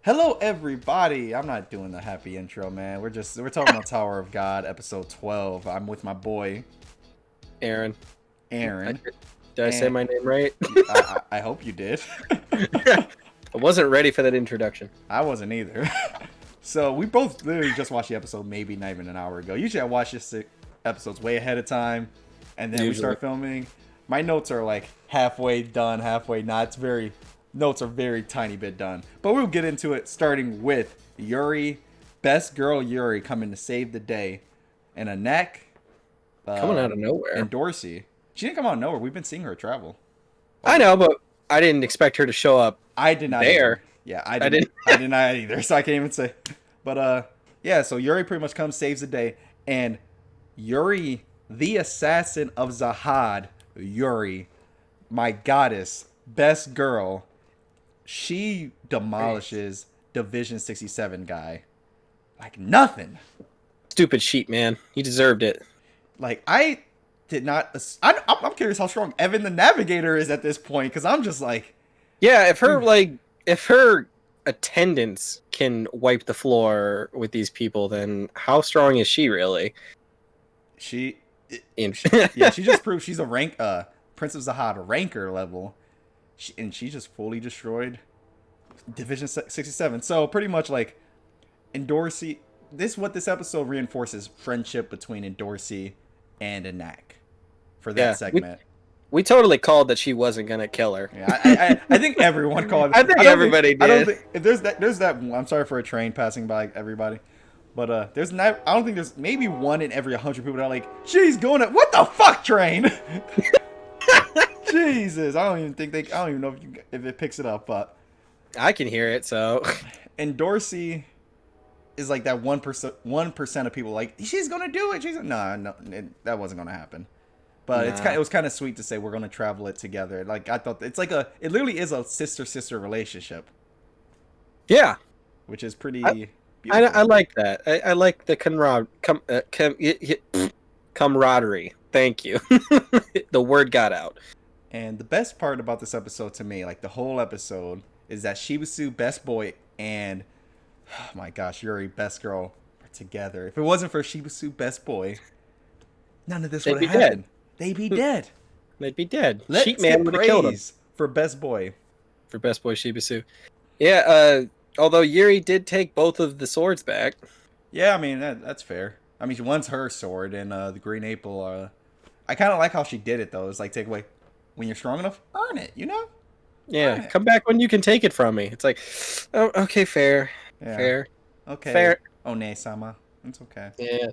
Hello, everybody. I'm not doing the happy intro, man. We're talking about Tower of God, episode 12. I'm with my boy Aaron. Aaron. Did I say my name right? I hope you did. I wasn't ready for that introduction. I wasn't either. So we both literally just watched the episode, maybe not even an hour ago. Usually I watch this episodes way ahead of time, and then we start filming. My notes are like halfway done, halfway not. Notes are very tiny bit done. But we'll get into it, starting with Yuri, best girl Yuri coming to save the day, and Anak coming out of nowhere. And Dorsey. She didn't come out of nowhere. We've been seeing her travel. I know, but I didn't expect her to show up. I did not there. Either. Yeah, I did not either, so I can't even say. But yeah, so Yuri pretty much comes, saves the day, and Yuri, the assassin of Zahad, Yuri, my goddess, best girl, she demolishes Division 67 guy like nothing. Stupid sheep, man. He deserved it. Like, I did not. I'm curious how strong Evan the Navigator is at this point, because I'm just like, yeah, if her attendants can wipe the floor with these people, then how strong is she really? She just proved she's a Prince of Zahad ranker level, and she just fully destroyed Division 67. So pretty much like Dorsey, this episode reinforces friendship between Dorsey and Anak for that segment. We totally called that she wasn't gonna kill her. Yeah, I think everyone called. I think everybody did. I don't think if there's that. I'm sorry for a train passing by everybody, but I don't think there's maybe one in every 100 people that are like, she's going to what the fuck train. Jesus, I don't even know if it picks it up, but I can hear it. So, and Dorsey is like that 1% of people like she's gonna do it. No, that wasn't gonna happen. But it was kind of sweet to say we're gonna travel it together. Like I thought, it literally is a sister relationship. Yeah, which is pretty. I like that. I like the camaraderie. Thank you. The word got out. And the best part about this episode to me, like the whole episode, is that Shibusu, best boy, and oh my gosh, Yuri, best girl, are together. If it wasn't for Shibusu, best boy, none of this would have happened. They'd be dead. They'd be dead. Let's get praise for best boy. For best boy Shibusu. Yeah, although Yuri did take both of the swords back. Yeah, I mean, that's fair. I mean, one's her sword, and the Green Apple, I kind of like how she did it, though. It's like, take away. When you're strong enough, earn it, you know? Yeah, come back when you can take it from me. It's like, oh, okay, fair. Yeah. Fair. Okay. Fair. One-sama. It's okay. Yeah.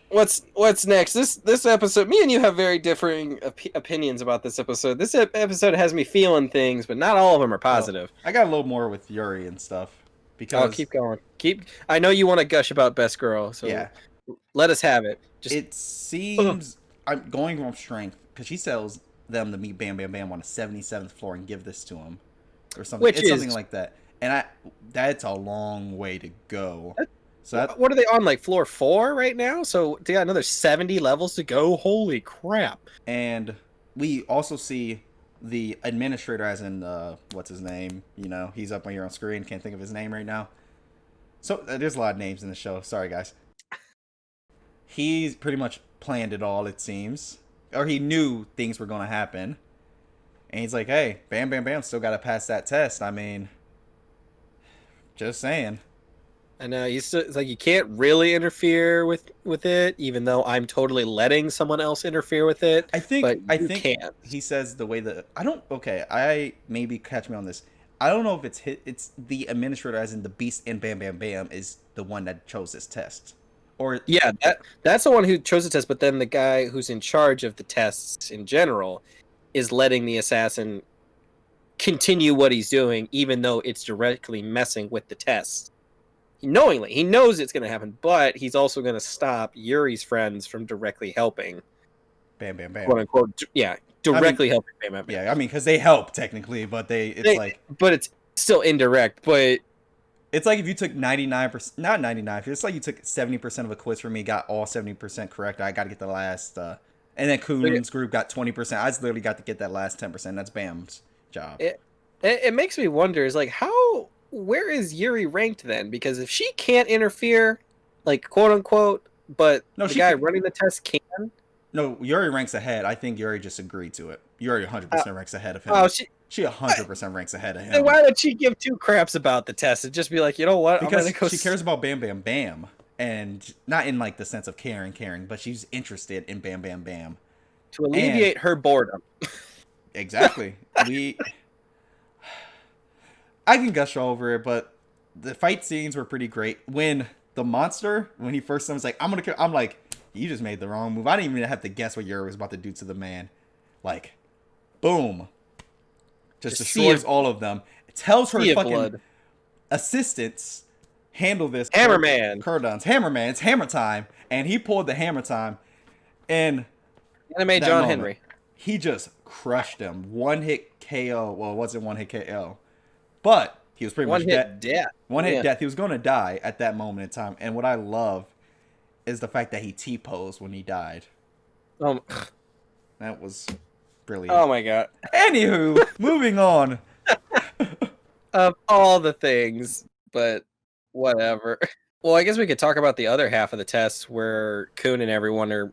What's next? This episode, me and you have very differing opinions about this episode. This episode has me feeling things, but not all of them are positive. Well, I got a little more with Yuri and stuff. Because keep going. I know you want to gush about Best Girl, so yeah. Let us have it. It seems I'm going from strength because she tells them to meet Bam Bam Bam on the 77th floor and give this to him, or something. Something like that. And that's a long way to go. So what are they on, like floor 4 right now? So they got another 70 levels to go. Holy crap! And we also see the administrator, as in what's his name? You know, he's up here on screen. Can't think of his name right now. So there's a lot of names in the show. Sorry, guys. He's pretty much planned it all, it seems, or he knew things were going to happen. And he's like, "Hey, Bam Bam Bam, still got to pass that test." I mean, just saying. And it's like you can't really interfere with it, even though I'm totally letting someone else interfere with it. I think can't. He says the way that I maybe catch me on this. I don't know if it's the administrator, as in the Beast and Bam Bam Bam, is the one that chose this test, or yeah, that's the one who chose the test. But then the guy who's in charge of the tests in general is letting the assassin continue what he's doing, even though it's directly messing with the tests. Knowingly, he knows it's going to happen, but he's also going to stop Yuri's friends from directly helping. Bam Bam Bam. Quote unquote, yeah, directly helping Bam Bam Bam. Yeah, I mean, because they help technically, but but it's still indirect. But it's like if you took 99%, not 99, it's like you took 70% of a quiz from me, got all 70% correct. I got to get the last, and then Coon's group got 20%. I literally got to get that last 10%. That's Bam's job. It makes me wonder, is like, how where is Yuri ranked then? Because if she can't interfere, like quote unquote, but No, the she guy can. running the test can. No, Yuri ranks ahead. I think Yuri just agreed to it. Yuri 100% ranks ahead of Oh, him. She 100% ranks ahead of then him. why would she give two craps about the test and just be like, you know what? I'm Because gonna go. she cares about Bam Bam Bam. And not in like the sense of caring, but she's interested in Bam Bam Bam. To And alleviate her boredom. exactly. I can gush over it, but the fight scenes were pretty great. When the monster, when he first was like, I'm gonna kill, I'm like, you just made the wrong move. I didn't even have to guess what Yuri was about to do to the man. Like, boom. Just destroys all of them. It tells her fucking blood. assistants handle this. Hammerman. Curdon's Hammerman. It's hammer time. And he pulled the hammer time. And Anime that John moment, Henry. he just crushed him. One hit KO. Well, it wasn't one hit KO. But he was pretty One much hit death. One hit Yeah. death. He was going to die at that moment in time. And what I love is the fact that he T-posed when he died. That was brilliant. Oh my god. Anywho, moving on. Of all the things, but whatever. Well, I guess we could talk about the other half of the test where Kun and everyone are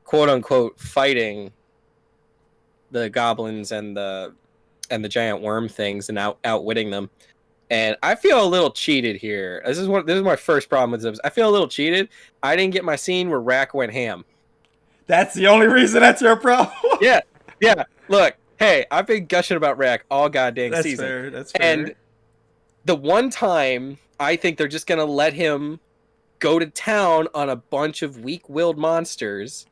quote unquote fighting the goblins and the giant worm things and outwitting them. And I feel a little cheated here. This is my first problem with this. I feel a little cheated. I didn't get my scene where Rack went ham. That's the only reason that's your problem. Yeah. Look, hey, I've been gushing about Rack all goddamn That's season. fair. That's fair. And the one time I think they're just gonna let him go to town on a bunch of weak-willed monsters,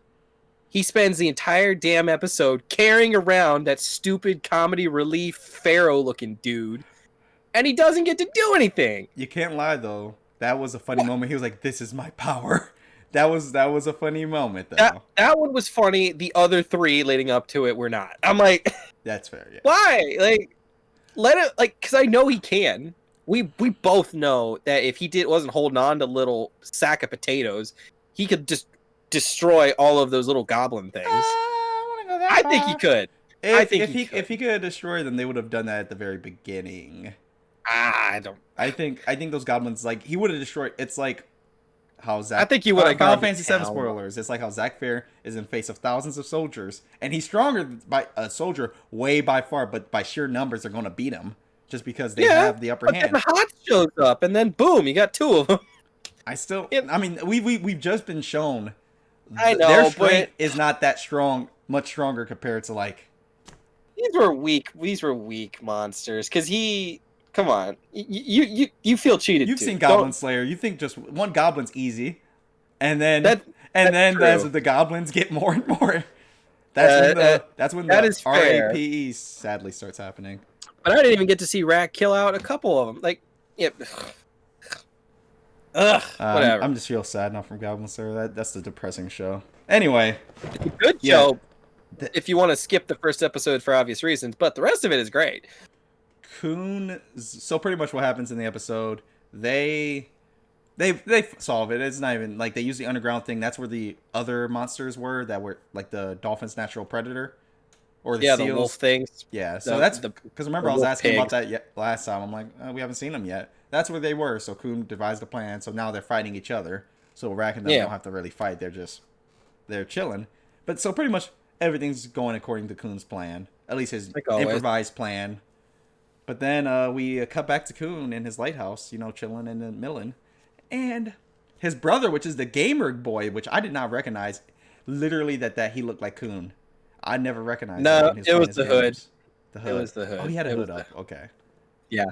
he spends the entire damn episode carrying around that stupid comedy relief pharaoh-looking dude, and he doesn't get to do anything. You can't lie though. That was a funny moment. He was like, "This is my power." That was a funny moment though. That one was funny. The other three leading up to it were not. I'm like, That's fair. Yeah. why? Like, let it, like, because I know he can. We both know that if he wasn't holding on to little sack of potatoes, he could just destroy all of those little goblin things. I want to go that I think he far. could. If he could have destroyed them, they would have done that at the very beginning. I don't. I think those goblins, like, he would have destroyed. It's like how Zack. I think he would have Final gone to Fantasy VII town. spoilers. It's like how Zack Fair is in face of thousands of soldiers, and he's stronger by a soldier way by far, but by sheer numbers, they're going to beat him just because they have the upper But hand. then Hot shows up, and then boom, you got two of them. I mean, we've just been shown. I know, their but strength is not that strong, much stronger compared to like. these were weak. These were weak monsters. Because he, come on, you feel cheated. You've too. seen Goblin Slayer. You think just one goblin's easy, and then That's as true. the goblins get more and more, that's when that the is fair. RAPE sadly starts happening. But I didn't even get to see Rack kill out a couple of them. Like, yep. Ugh, whatever. I'm just feel sad now from Goblin Slayer. That's the depressing show. Anyway, Good yeah. show. If you want to skip the first episode for obvious reasons, but the rest of it is great. Kun. So pretty much what happens in the episode, they solve it. It's not even like they use the underground thing. That's where the other monsters were that were like the dolphin's natural predator, or the seals. The wolf things. Yeah, so that's because remember I was wolf asking pig. about that last time. I'm like, we haven't seen them yet. That's where they were. So Kun devised a plan. So now they're fighting each other. So Rack and them don't have to really fight. They're chilling. But so pretty much everything's going according to Kun's plan. At least his improvised plan. But then we cut back to Kun in his lighthouse, chilling and milling. And his brother, which is the gamer boy, which I did not recognize, literally that he looked like Kun. I never recognized that. No, it was the hood. The hood. It was the hood. Oh, he had a hood up. Okay. Yeah.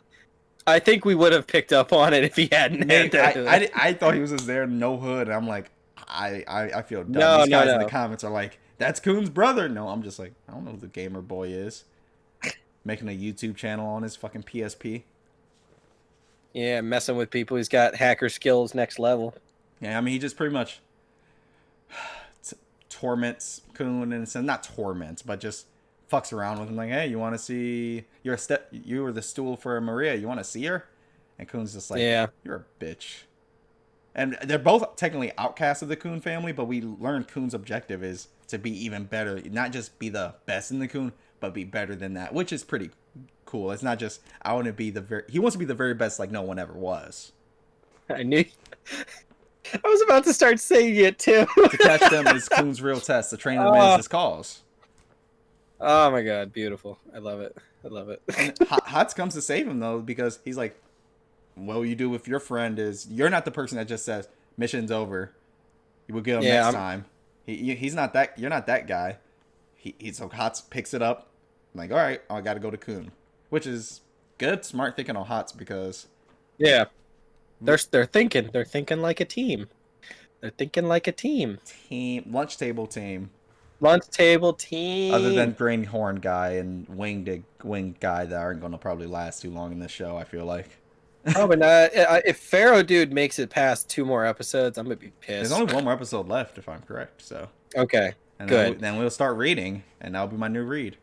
I think we would have picked up on it if he hadn't had that hood. I thought he was just there, no hood. And I'm like, I feel dumb. No, These guys no. in the comments are like, that's Kun's brother. No, I'm just like, I don't know who the gamer boy is. Making a YouTube channel on his fucking PSP. Yeah, messing with people. He's got hacker skills next level. Yeah, I mean, he just pretty much torments Kun, and not torments, but just fucks around with him. Like, hey, you want to see you were the stool for Maria? You want to see her? And Kun's just like, Yeah. You're a bitch. And they're both technically outcasts of the Kun family, but we learned Kun's objective is to be even better, not just be the best in the Kun, but be better than that, which is pretty cool. It's not just I want to be the very. He wants to be the very best, like no one ever was. I knew. I was about to start saying it too. To catch them is Coon's real test. To train them is his cause. Oh my god, beautiful! I love it. I love it. And Hots comes to save him though because he's like, "What will you do if your friend is? You're not the person that just says mission's over. You will get him next time. He's not that. You're not that guy. So Hots picks it up. I'm like, all right, I got to go to Coon, which is good, smart thinking on Hots because yeah, they're thinking like a team. They're thinking like a team. Lunch table team. Lunch table team. Other than Greenhorn guy and winged guy that aren't going to probably last too long in this show, I feel like. Oh, but if Pharaoh dude makes it past 2 more episodes, I'm gonna be pissed. There's only 1 more episode left, if I'm correct. So okay, and good. Then we'll start reading, and that'll be my new read.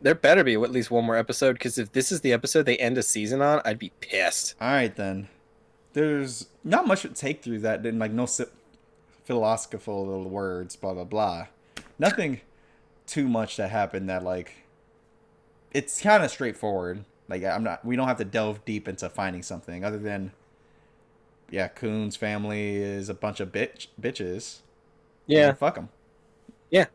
There better be at least 1 more episode, because if this is the episode they end a season on, I'd be pissed. All right, then. There's not much to take through that. Then like no philosophical little words, blah blah blah. Nothing too much that happened that like. It's kind of straightforward. Like we don't have to delve deep into finding something other than, yeah, Coon's family is a bunch of bitches. Yeah, fuck them. Yeah,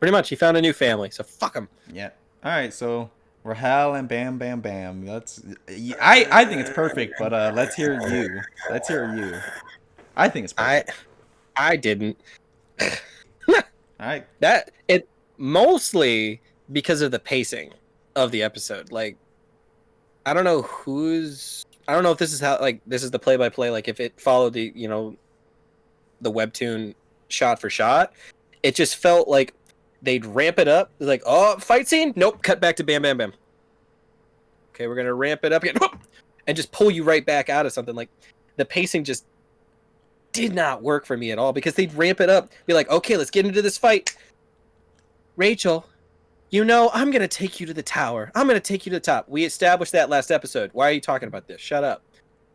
pretty much. He found a new family, so fuck him. Yeah. All right, so Rahel and Bam Bam Bam. I think it's perfect, but let's hear you. Let's hear you. I think it's perfect. I didn't. All right. That it mostly because of the pacing of the episode. Like, I don't know if this is how, like, this is the play-by-play, like if it followed the, the webtoon shot for shot, it just felt like they'd ramp it up, like, oh, fight scene, nope, cut back to Bam Bam Bam. Okay, we're gonna ramp it up again, and just pull you right back out of something. Like, the pacing just did not work for me at all, because they'd ramp it up, be like, okay, let's get into this fight. Rachel, I'm going to take you to the tower. I'm going to take you to the top. We established that last episode. Why are you talking about this? Shut up.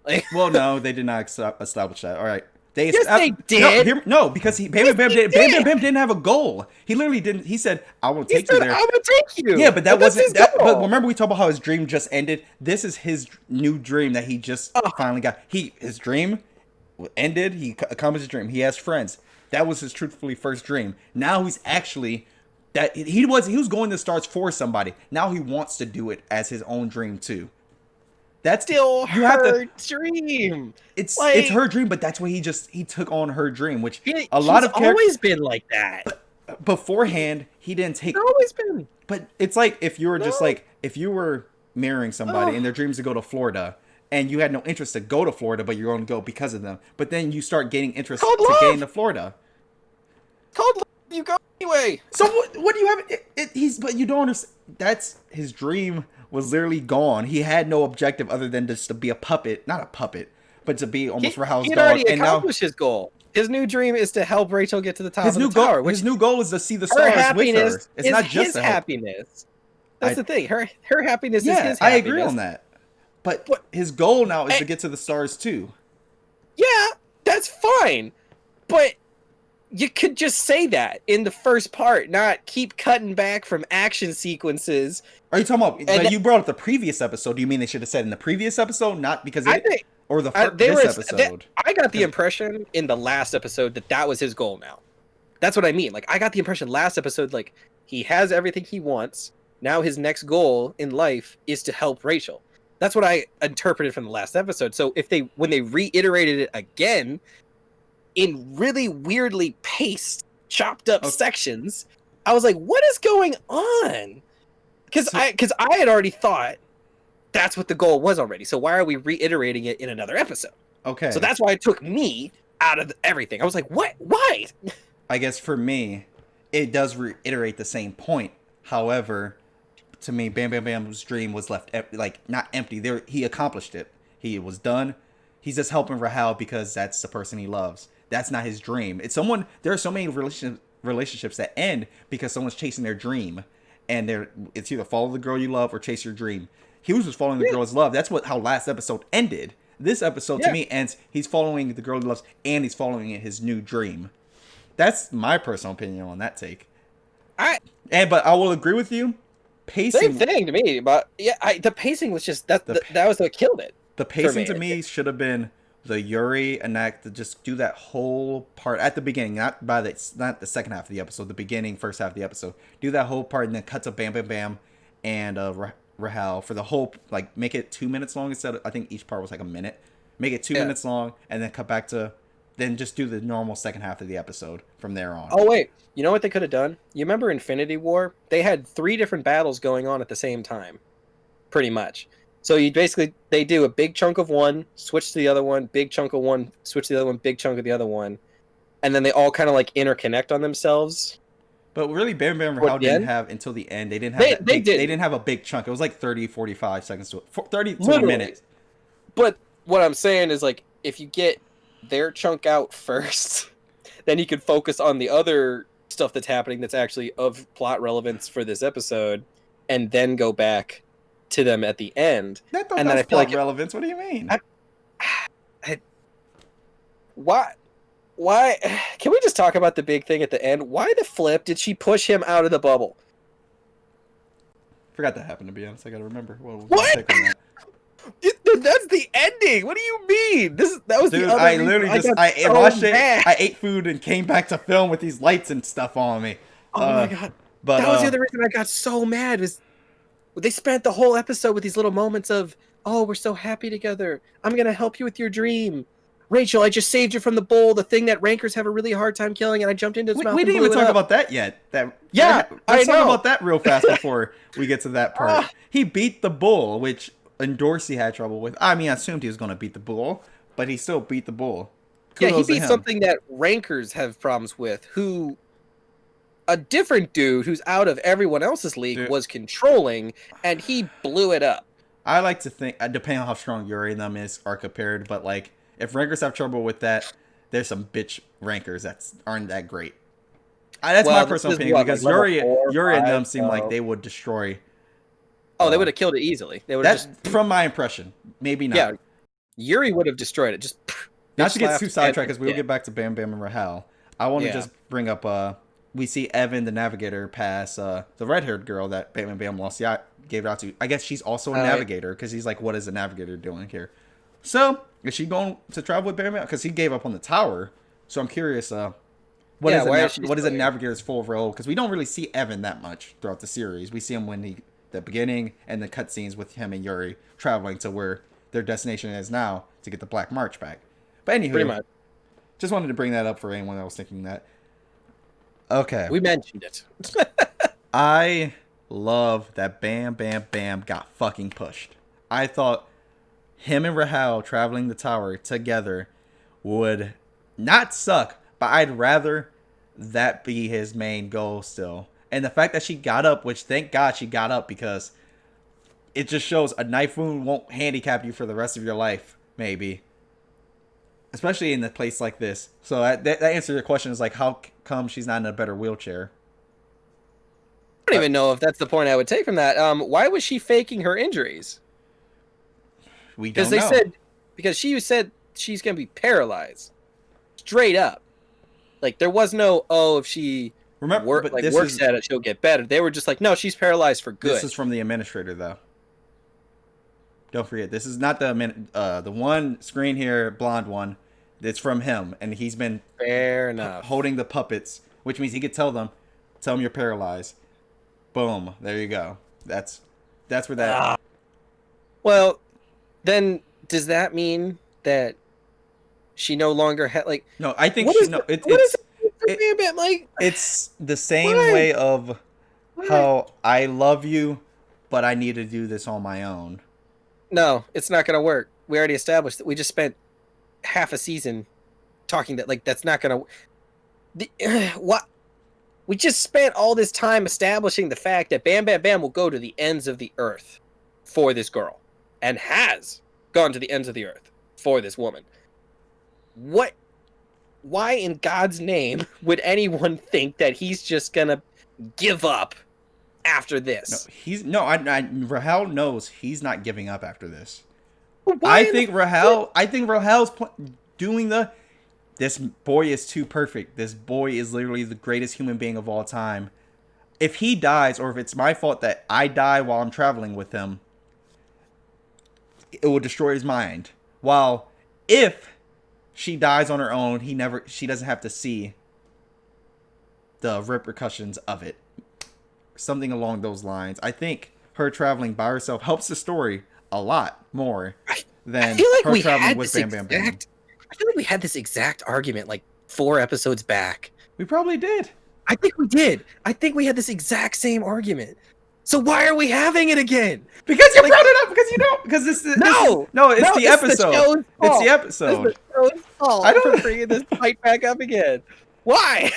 Like, well, no, they did not establish that. All right. Yes, they did. No, because Bam Bam didn't have a goal. He literally didn't. He said, "I will take you there." I'm gonna take you. Yeah, but that wasn't. But remember, we talked about how his dream just ended. This is his new dream that he just finally got. His dream ended. He accomplished his dream. He has friends. That was his truthfully first dream. Now he's actually he was going to stars for somebody. Now he wants to do it as his own dream too. That's still her dream. It's her dream, but that's why he took on her dream, which a lot of always been like that. But beforehand, he didn't take. It's always been. But it's like if you were just like if you were marrying somebody and their dreams to go to Florida, and you had no interest to go to Florida, but you're going to go because of them. But then you start gaining interest to gain to Florida. Cold love, you go anyway. So what do you have? But you don't understand. That's his dream. Was literally gone. He had no objective other than just to be a puppet. Not a puppet, but to be almost Rahal's dog. He already accomplished his goal. His new dream is to help Rachel get to the top of the tower. His new goal is to see the stars with her. It's not just his happiness. That's the thing. Her happiness is his happiness. I agree on that. But his goal now is to get to the stars too. Yeah, that's fine. But you could just say that in the first part, not keep cutting back from action sequences. Are you talking about? But you brought up the previous episode. Do you mean they should have said in the previous episode, not because or this episode? I got the impression in the last episode that was his goal. Now, that's what I mean. Like, I got the impression last episode, like, he has everything he wants. Now his next goal in life is to help Rachel. That's what I interpreted from the last episode. So when they reiterated it again in really weirdly paced, chopped up sections, I was like, what is going on? Because I had already thought that's what the goal was already. So why are we reiterating it in another episode? Okay. So that's why it took me out of everything. I was like, what? Why? I guess for me, it does reiterate the same point. However, to me, Bam Bam Bam's dream was left not empty. He accomplished it. He was done. He's just helping Rahel because that's the person he loves. That's not his dream. There are so many relationships that end because someone's chasing their dream. And it's either follow the girl you love or chase your dream. He was just following the girl's love. That's how last episode ended. This episode to me ends. He's following the girl he loves, and he's following his new dream. That's my personal opinion on that take. But I will agree with you. pacing, thing to me, but yeah, the pacing was just the that was what killed it the for pacing me. to me should have been the Yuri and act to just do that whole part at the beginning, not the second half of the episode, the beginning, first half of the episode. Do that whole part and then cut to Bam Bam Bam and Rahel for the whole, like, make it 2 minutes long instead of, I think each part was like a minute. Make it 2 minutes long and then cut back to, then just do the normal second half of the episode from there on. Oh wait, you know what they could have done? You remember Infinity War? They had 3 different battles going on at the same time, pretty much. So they do a big chunk of one, switch to the other one, big chunk of one, switch to the other one, big chunk of the other one, and then they all kind of like interconnect on themselves. But really, Bam Bam Rahel didn't have, until the end, they didn't have they didn't have a big chunk. It was like 30, 45 seconds to 30 to a minute. But what I'm saying is, like, if you get their chunk out first, then you can focus on the other stuff that's happening that's actually of plot relevance for this episode, and then go back to them at the end. I thought and that then was I feel plot like relevance. What do you mean? Why can we just talk about the big thing at the end? Why the flip did she push him out of the bubble? Forgot that happened, to be honest. I gotta remember. What? That's the ending. What do you mean? That was Dude, the other I reason literally just got so watched it. mad. I ate food and came back to film with these lights and stuff on me. Oh my god. But that was the other reason I got so mad, was they spent the whole episode with these little moments of, oh, we're so happy together. I'm gonna help you with your dream. Rachel, I just saved you from the bull, the thing that rankers have a really hard time killing, and I jumped into its mouth. We didn't even talk about that yet. Let's talk about that real fast before we get to that part. He beat the bull, which Dorsey had trouble with. I mean, I assumed he was going to beat the bull, but he still beat the bull. Kudos he beat something that rankers have problems with, who a different dude who's out of everyone else's league was controlling, and he blew it up. I like to think, depending on how strong Yuri and them are compared, but like, if rankers have trouble with that, there's some bitch rankers that aren't that great. That's my personal opinion, because Yuri and them seem like they would destroy. Oh, they would have killed it easily. They would. That's from my impression. Maybe not. Yeah, Yuri would have destroyed it. Just not to get too sidetracked, because we'll get back to Bam Bam and Rahel. I want to just bring up. We see Evan, the navigator, pass the red-haired girl that Bam Bam gave it out to. I guess she's also a navigator, because he's like, "What is a navigator doing here?" So is she going to travel with Bam Bam? Because he gave up on the tower. So I'm curious. What is a navigator's full role? Because we don't really see Evan that much throughout the series. We see him the beginning and the cutscenes with him and Yuri traveling to where their destination is now to get the Black March back. But anywho, pretty much. Just wanted to bring that up for anyone that was thinking that. Okay. We mentioned it. I love that Bam Bam Bam got fucking pushed. I thought him and Rahel traveling the tower together would not suck, but I'd rather that be his main goal still. And the fact that she got up, which thank God she got up, because it just shows a knife wound won't handicap you for the rest of your life, maybe. Especially in a place like this. So that answers your question, is like, how come she's not in a better wheelchair? I don't even know if that's the point I would take from that. Why was she faking her injuries? We don't know. Because she said she's going to be paralyzed. Straight up. Like, there was no, if she works at it, she'll get better. They were just like, no, she's paralyzed for good. This is from the administrator, though. Don't forget, this is not the one screen here, blonde one. It's from him, and he's been fair enough holding the puppets, which means he could tell them you're paralyzed. Boom, there you go. That's where that. Well, then does that mean that she no longer had like? No, I think it's the same way of how I love you, but I need to do this on my own. No, it's not going to work. We already established that. We just spent half a season talking that that's not going to. What? We just spent all this time establishing the fact that Bam Bam Bam will go to the ends of the earth for this girl, and has gone to the ends of the earth for this woman. What? Why in God's name would anyone think that he's just gonna give up after this? Rahel knows he's not giving up after this. I think Rahel's doing this boy is too perfect. This boy is literally the greatest human being of all time. if he dies, or if it's my fault that I die while I'm traveling with him, it will destroy his mind. While if she dies on her own, she doesn't have to see the repercussions of it. Something along those lines. I think her traveling by herself helps the story a lot more than her traveling with Bam Bam Bam. I feel like we had this exact argument like 4 episodes back. We probably did. I think we did. I think we had this exact same argument. So why are we having it again? Because you brought it up. Because you don't. Because it's the episode. It's the episode. I don't bringing this fight back up again. Why?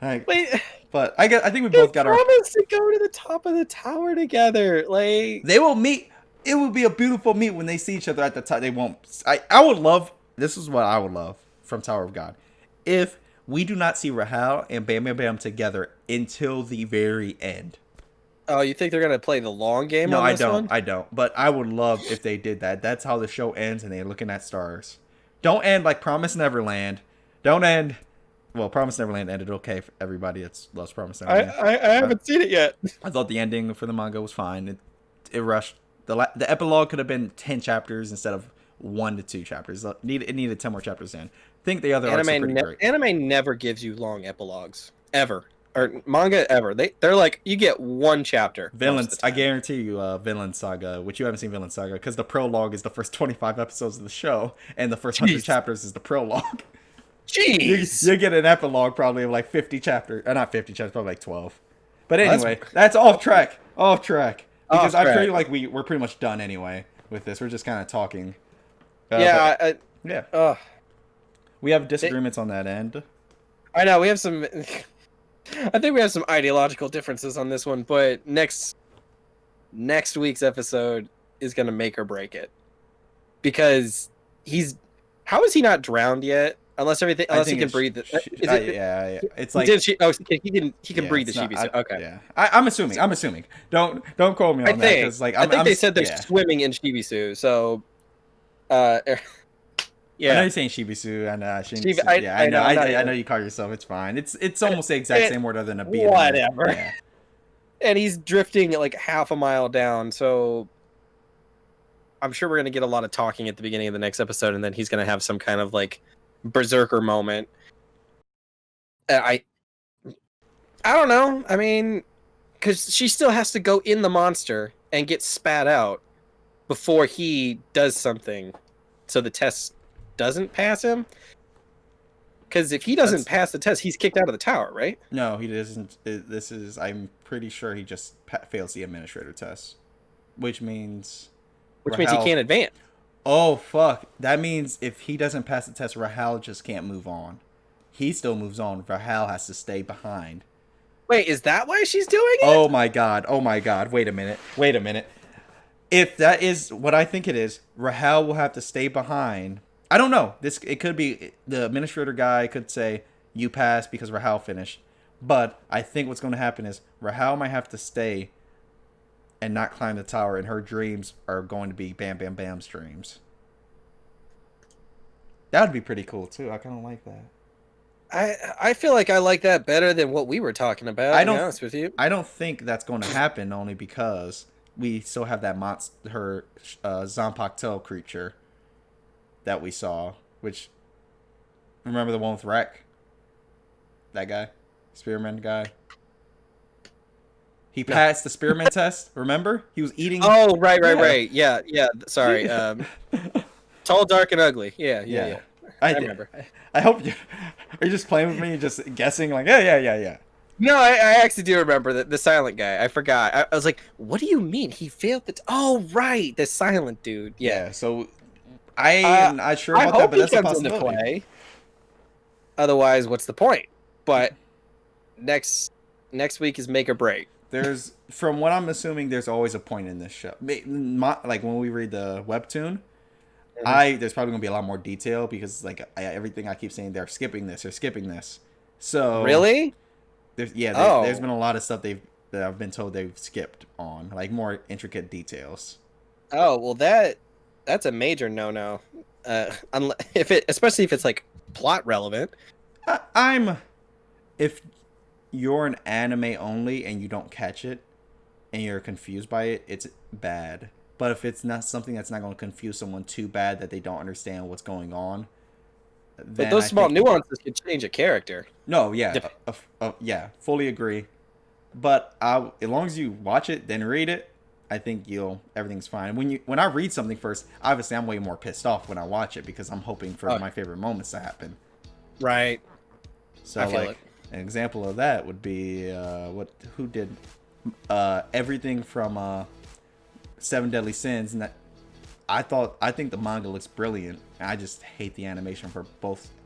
Wait. But I think we both got our promise to go to the top of the tower together. Like they will meet. It will be a beautiful meet when they see each other at the top. They won't. I would love. This is what I would love from Tower of God. If we do not see Rahel and Bam Bam Bam together until the very end. Oh, you think they're gonna play the long game? No, on this one? I don't. But I would love if they did that. That's how the show ends, and they're looking at stars. Don't end like Promise Neverland. Don't end. Well, Promise Neverland ended okay for everybody that loves Promise Neverland. I haven't seen it yet. I thought the ending for the manga was fine. It rushed. The epilogue could have been 10 chapters instead of 1 to 2 chapters. It needed 10 more chapters in. I think the other arcs are pretty great. Anime never gives you long epilogues ever, or manga ever. They're like you get 1 chapter. I guarantee you, Vinland Saga, which you haven't seen Vinland Saga, because the prologue is the first 25 episodes of the show, and the first 100 chapters is the prologue. Jeez, you get an epilogue probably of like 50 chapters, not 50 chapters, probably like 12. But anyway, that's off track. Because I feel like we're pretty much done anyway with this. We're just kind of talking. Yeah. We have disagreements on that end. I know we have some. I think we have some ideological differences on this one, but next week's episode is gonna make or break it, because how is he not drowned yet? Unless he can breathe. Yeah. It's like he can breathe the Shibisu. Okay. Yeah. I'm assuming. Don't quote me on that, because like I think they said they're swimming in Shibisu. So, yeah. I know you're saying Shibisu, and I know you call yourself. It's fine. It's almost the exact same word other than a B. Whatever. Yeah. And he's drifting like half a mile down, so I'm sure we're gonna get a lot of talking at the beginning of the next episode, and then he's gonna have some kind of like berserker moment. I don't know. I mean, because she still has to go in the monster and get spat out before he does something, so the test doesn't pass him. Because if he doesn't pass the test, he's kicked out of the tower, right? No, he doesn't. I'm pretty sure he just fails the administrator test, which means he can't advance. Oh, fuck. That means if he doesn't pass the test, Rahel just can't move on. He still moves on. Rahel has to stay behind. Wait, is that why she's doing it? Oh my god. Wait a minute. If that is what I think it is, Rahel will have to stay behind. I don't know. It could be the administrator guy could say, you passed because Rahel finished. But I think what's going to happen is Rahel might have to stay and not climb the tower, and her dreams are going to be Bam Bam Bam's dreams. That would be pretty cool too. I kind of like that. I feel like I like that better than what we were talking about. To be honest with you, I don't think that's going to happen, only because we still have that her Zanpakuto creature that we saw. Which, remember the one with Wreck? That guy, Spearman guy. He passed the Spearman test. Remember? He was eating. Oh, right. Yeah. Sorry. Tall, dark, and ugly. Yeah. I remember. I hope you. Are you just playing with me? Just guessing? Like, yeah. No, I actually do remember the silent guy. I forgot. I was like, what do you mean? He failed the... Oh, right. The silent dude. Yeah. So, I am not sure about that, but that's a possibility. Into play. Otherwise, what's the point? But next week is make or break. From what I'm assuming, there's always a point in this show. Like when we read the webtoon, there's probably gonna be a lot more detail, because like everything I keep saying, they're skipping this. So really, there's been a lot of stuff that I've been told they've skipped on, like more intricate details. Oh well, that's a major no. Especially if it's like plot relevant. you're an anime only and you don't catch it and you're confused by it, it's bad. But if it's not something that's not going to confuse someone too bad that they don't understand what's going on, But then those I small think nuances could change a character. no, yeah, Dep- yeah, fully agree. But as long as you watch it, then read it, I think everything's fine. When I read something first, obviously I'm way more pissed off when I watch it because I'm hoping for Oh. my favorite moments to happen. Right. So I feel like it. an example of that would be who did everything from Seven Deadly Sins, and that I think the manga looks brilliant. I just hate the animation for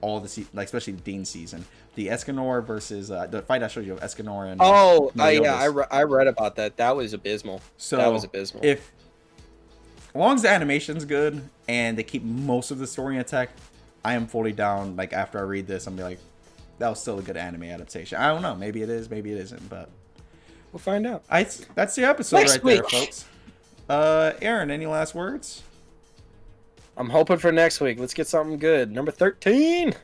all the like especially Dean season. The Escanor versus the fight I showed you of Escanor and Oh, yeah, Meliodas. I read about that. That was abysmal. So That was abysmal. if as long as the animation's good and they keep most of the story intact, I am fully down. Like after I read this, I'm be like, that was still a good anime adaptation. I don't know, maybe it is, maybe it isn't, but We'll find out. that's the episode Next right there, week. folks. Aaron, any last words? I'm hoping for next week. Let's get something good. Number 13.